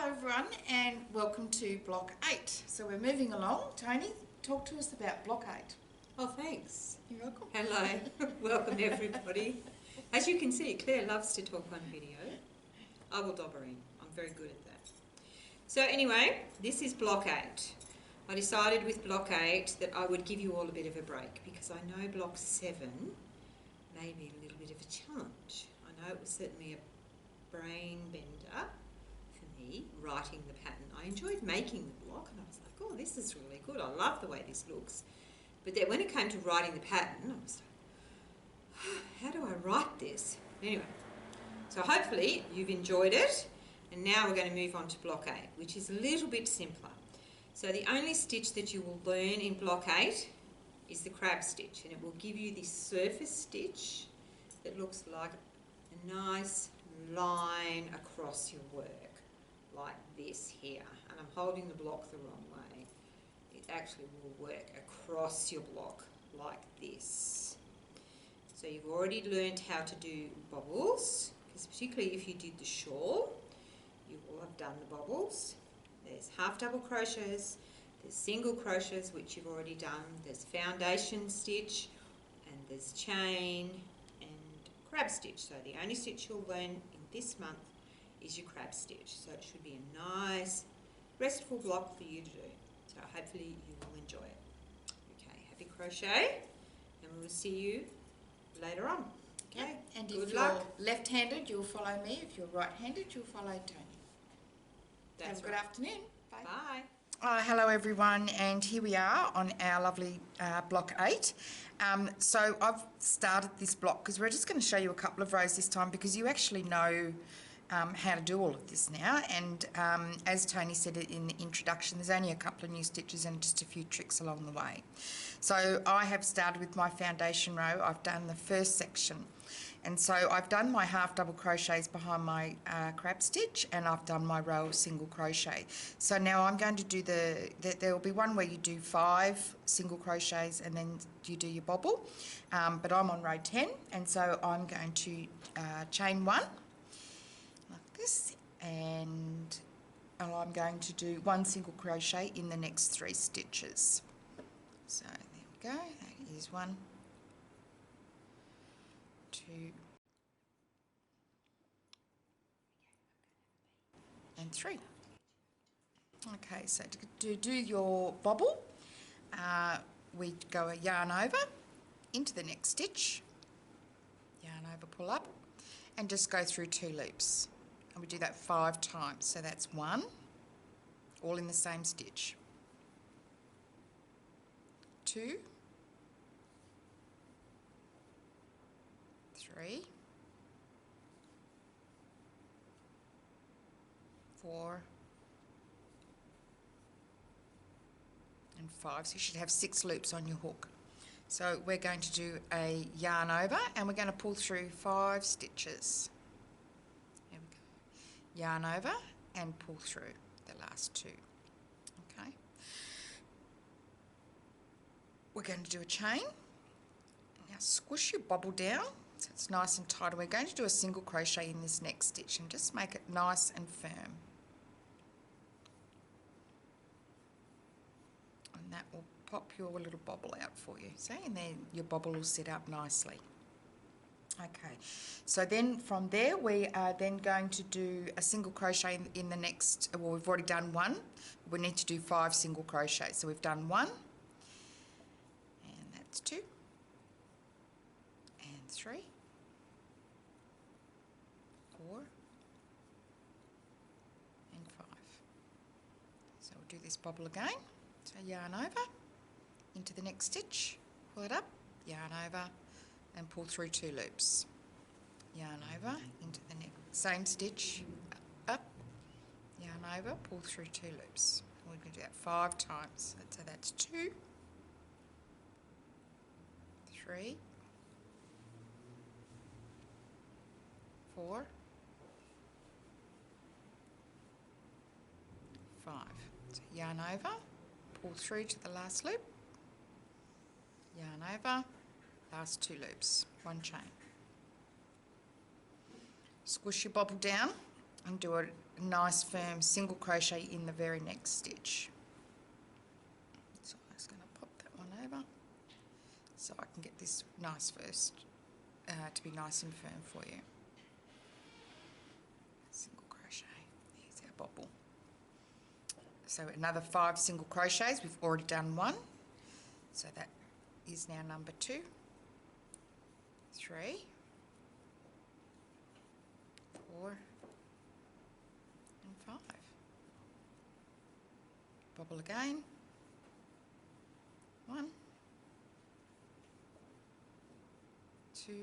everyone, and welcome to Block 8. So we're moving along. Tony, talk to us about Block 8. Oh, thanks. You're welcome. Hello. Welcome, everybody. As you can see, Claire loves to talk on video. I will dob her in. I'm very good at that. So anyway, this is Block 8. I decided with Block 8 that I would give you all a bit of a break because I know Block 7 may be a little bit of a challenge. I know it was certainly a brain bender for me, writing the pattern. I enjoyed making the block and I was like, oh, this is really good. I love the way this looks. But then when it came to writing the pattern, I was like, how do I write this? Anyway, so hopefully you've enjoyed it. And now we're going to move on to Block 8, which is a little bit simpler. So the only stitch that you will learn in Block 8 is the crab stitch, and it will give you this surface stitch that looks like a nice line across your work, like this here. And I'm holding the block the wrong way. It actually will work across your block like this. So you've already learned how to do bobbles, because particularly if you did the shawl, you will have done the bobbles. There's half double crochets, there's single crochets, which you've already done, there's foundation stitch, and there's chain and crab stitch. So the only stitch you'll learn in this month is your crab stitch. So it should be a nice restful block for you to do. So hopefully you will enjoy it. Okay, happy crochet, and we will see you later on. Okay, yep. And good if luck. you're left-handed, you'll follow me. If you're right-handed, you'll follow Tony. That's Have a good afternoon. Bye. Bye. Hello everyone, and here we are on our lovely Block 8. So I've started this block because we're just going to show you a couple of rows this time because you actually know how to do all of this now, and as Tony said in the introduction, there's only a couple of new stitches and just a few tricks along the way. So I have started with my foundation row. I've done the first section, and so I've done my half double crochets behind my crab stitch, and I've done my row of single crochet. So now I'm going to do there will be one where you do 5 single crochets and then you do your bobble, but I'm on row 10, and so I'm going to chain 1 like this, and I'm going to do 1 single crochet in the next 3 stitches. So there we go, that is 1, 2 and 3. Okay, so to do your bobble, we go a yarn over into the next stitch, yarn over, pull up, and just go through 2 loops. And we do that 5 times. So that's 1, all in the same stitch. 2, 3, 4, and 5. So you should have 6 loops on your hook. So we're going to do a yarn over, and we're going to pull through 5 stitches. There we go. Yarn over and pull through the last 2. Okay. We're going to do a chain. Now squish your bobble down so it's nice and tight. We're going to do a single crochet in this next stitch and just make it nice and firm. And that will pop your little bobble out for you. See, and then your bobble will sit up nicely. Okay, so then from there we are then going to do a single crochet in the next, well, we've already done 1. We need to do 5 single crochets. So we've done 1, and that's 2, and 3, 4, and 5. So we'll do this bobble again. So yarn over into the next stitch, pull it up, yarn over, and pull through 2 loops. Yarn over into the next same stitch, up, yarn over, pull through 2 loops. We're going to do that 5 times. So that's 2, 3, 4, 5. So yarn over, pull through to the last loop, yarn over, last 2 loops, 1 chain. Squish your bobble down and do a nice firm single crochet in the very next stitch. So I'm just going to pop that one over so I can get this nice first to be nice and firm for you. Single crochet, here's our bobble. So another 5 single crochets, we've already done 1, so that is now number 2, 3, 4 and 5. Bobble again, 1, 2,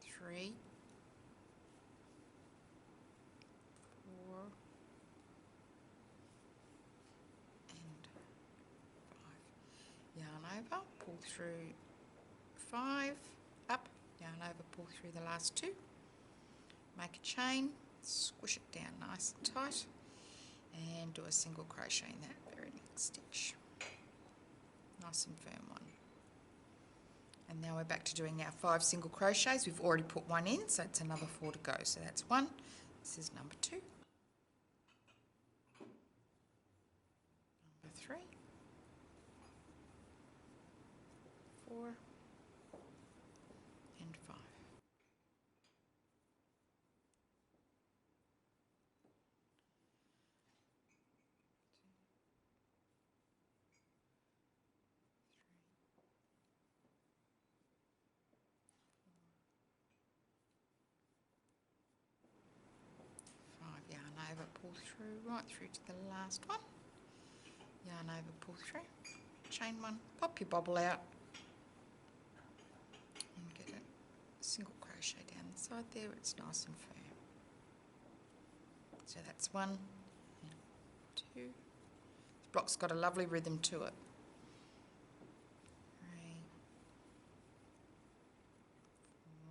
3, 4 and 5. Yarn over, pull through 5, up, yarn over, pull through the last 2, make a chain, squish it down nice and tight, and do a single crochet in that very next stitch. Nice and firm one. And now we're back to doing our 5 single crochets. We've already put 1 in, so it's another 4 to go. So that's 1, this is number 2, number 3, 4 and 5. 5, yarn over, pull through, right through to the last one, yarn over, pull through, chain 1, pop your bobble out and get a single crochet down the side there, it's nice and firm. So that's 1 and 2. This block's got a lovely rhythm to it. 3, 4,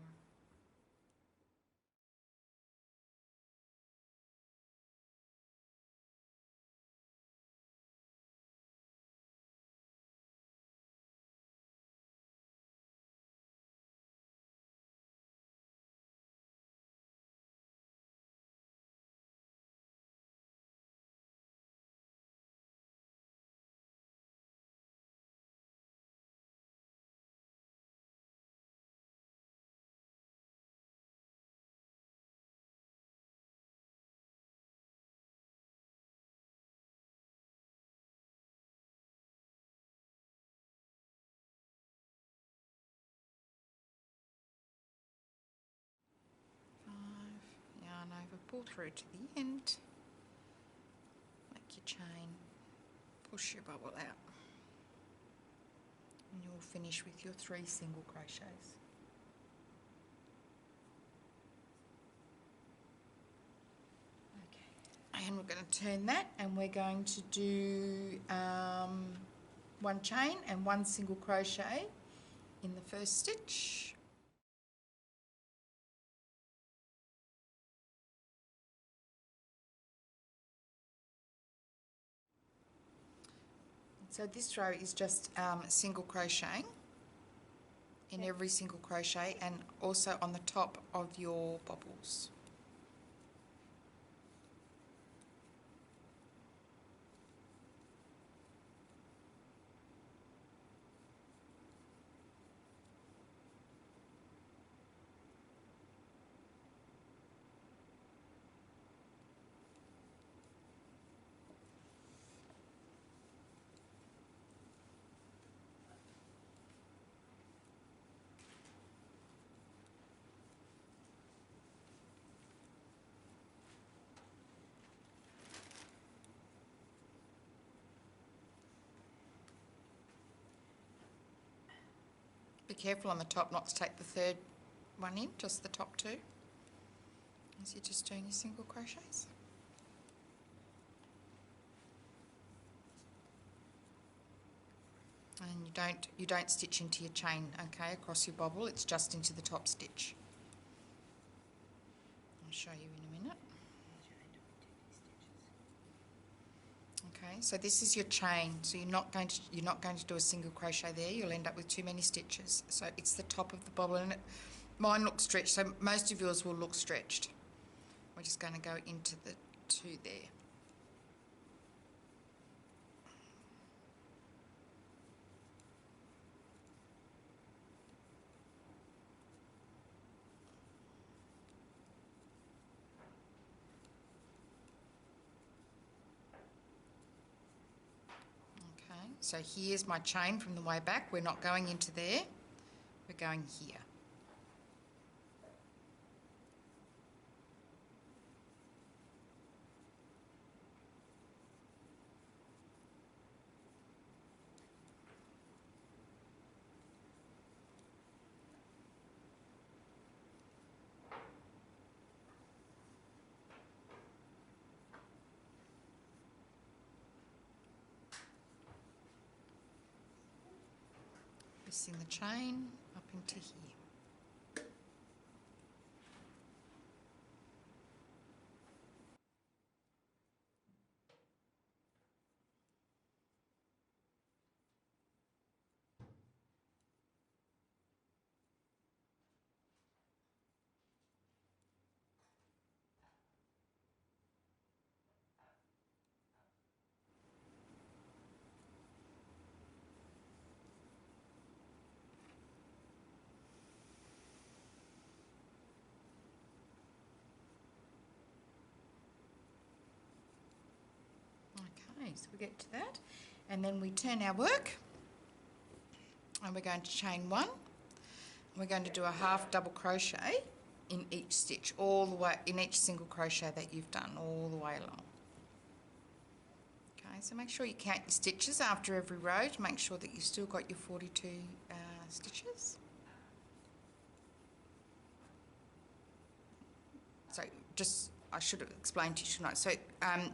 5, yarn over, pull through to the end, make your chain, push your bubble out, and you'll finish with your 3 single crochets. Okay, and we're going to turn that, and we're going to do 1 chain and 1 single crochet in the first stitch. So this row is just single crocheting in every single crochet, and also on the top of your bobbles. Be careful on the top not to take the 3rd one in, just the top 2, as you're just doing your single crochets. And you don't stitch into your chain, okay, across your bobble, it's just into the top stitch. I'll show you in a minute. Okay, so this is your chain, so you're not going to do a single crochet there, you'll end up with too many stitches. So it's the top of the bobble, and Mine looks stretched, so most of yours will look stretched. We're just going to go into the two there. Okay, so here's my chain from the way back. We're not going into there, we're going here. Twisting the chain up into here. Okay, so we get to that, and then we turn our work, and we're going to chain one. We're going to do a half double crochet in each stitch, all the way, in each single crochet that you've done, all the way along. Okay, so make sure you count your stitches after every row to make sure that you've still got your 42 stitches. So just, I should have explained to you, shouldn't I? So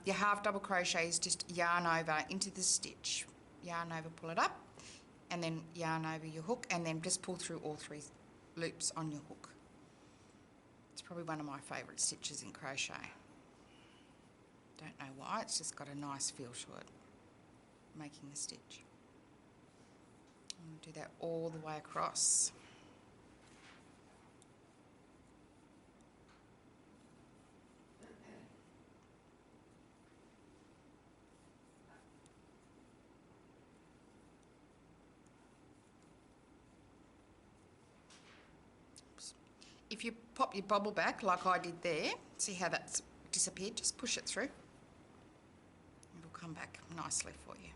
your half double crochet is just yarn over into the stitch, yarn over, pull it up, and then yarn over your hook, and then just pull through all 3 loops on your hook. It's probably one of my favourite stitches in crochet. Don't know why, it's just got a nice feel to it, making the stitch. And do that all the way across. If you pop your bobble back like I did there, see how that's disappeared, just push it through. It'll come back nicely for you.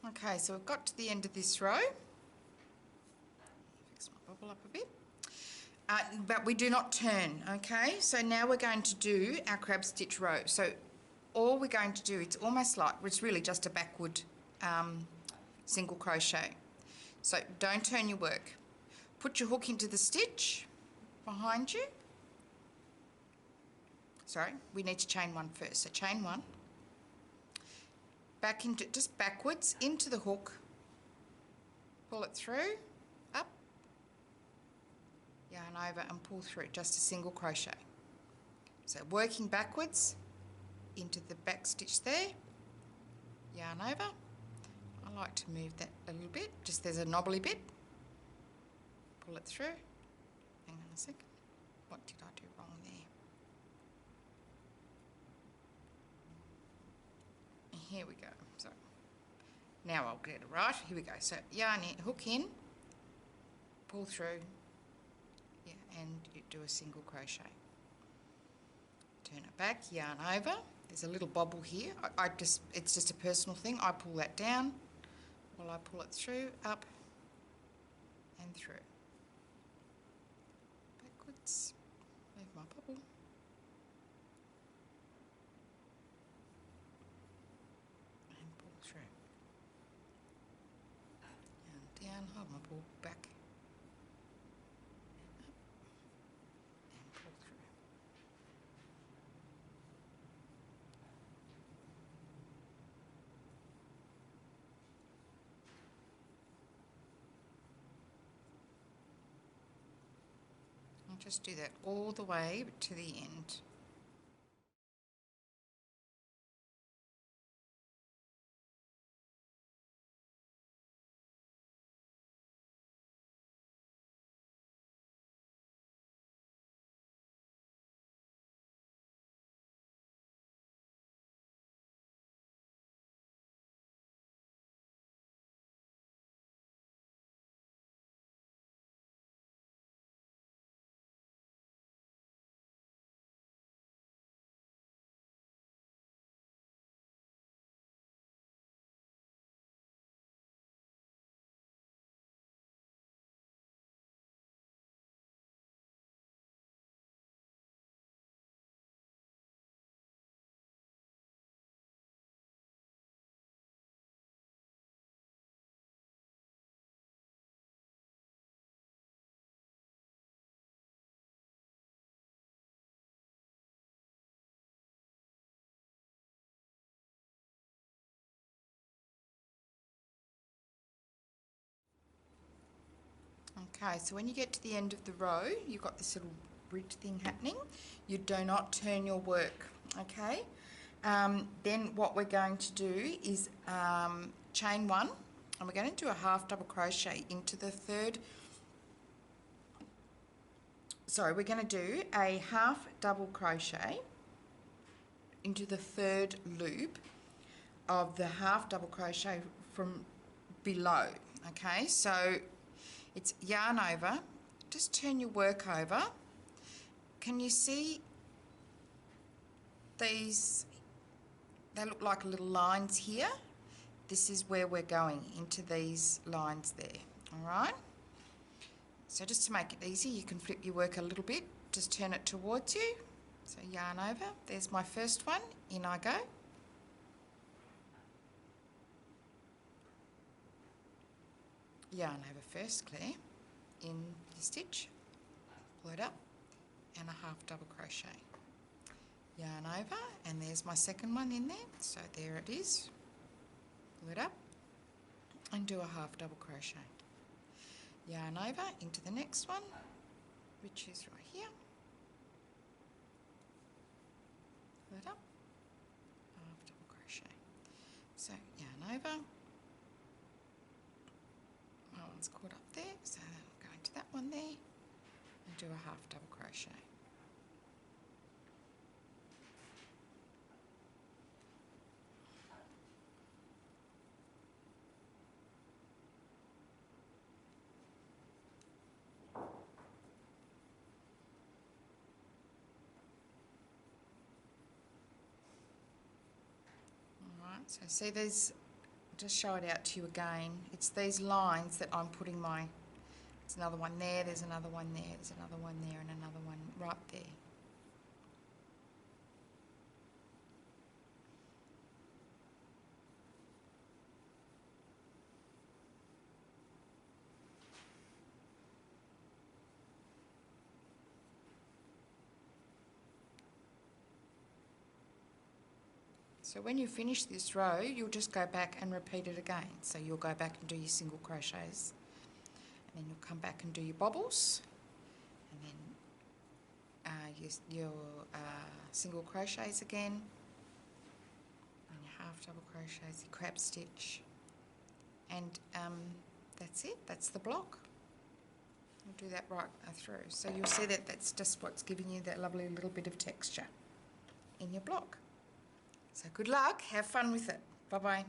Okay, so we've got to the end of this row. Fix my bobble up a bit. But we do not turn, okay? So now we're going to do our crab stitch row. So all we're going to do, it's almost like, it's really just a backward single crochet. So don't turn your work. Put your hook into the stitch behind you. Sorry, we need to chain one first. So chain one. Back into, just backwards into the hook, pull it through, up, yarn over and pull through, just a single crochet. So working backwards into the back stitch there, yarn over. I like to move that a little bit, just there's a knobbly bit, pull it through. Hang on a second, what did I do wrong there? Here we go. So now I'll get it right. Here we go. So yarn in, hook in, pull through, yeah, and you do a single crochet. Turn it back, yarn over. There's a little bobble here. It's just a personal thing. I pull that down while I pull it through, up, and through. Backwards, move my bobble. And pull through. And down, hold my ball back. And up. And pull through. And just do that all the way to the end. Okay, so when you get to the end of the row, you've got this little bridge thing happening. You do not turn your work, okay? Then what we're going to do is chain one, and we're going to do a half double crochet into the third. Sorry, we're going to do a half double crochet into the third loop of the half double crochet from below, okay? So it's yarn over, just turn your work over. Can you see these? They look like little lines here. This is where we're going, into these lines there, all right? So just to make it easy, you can flip your work a little bit, just turn it towards you. So yarn over, there's my first one, in I go. Yarn over first, Claire, in your stitch, pull it up, and a half double crochet. Yarn over, and there's my second one in there, so there it is. Pull it up, and do a half double crochet. Yarn over into the next one, which is right here. Pull it up, half double crochet. So yarn over. My one's caught up there, so I'm going to that one there and do a half double crochet. Alright, so see these, just show it out to you again. It's these lines that I'm putting my, there's another one there, there's another one there, there's another one there, and another one right there. So when you finish this row, you'll just go back and repeat it again. So you'll go back and do your single crochets, and then you'll come back and do your bobbles, and then your single crochets again, and your half double crochets, your crab stitch, and that's it. That's the block. We'll do that right through. So you'll see that that's just what's giving you that lovely little bit of texture in your block. So good luck, have fun with it. Bye-bye.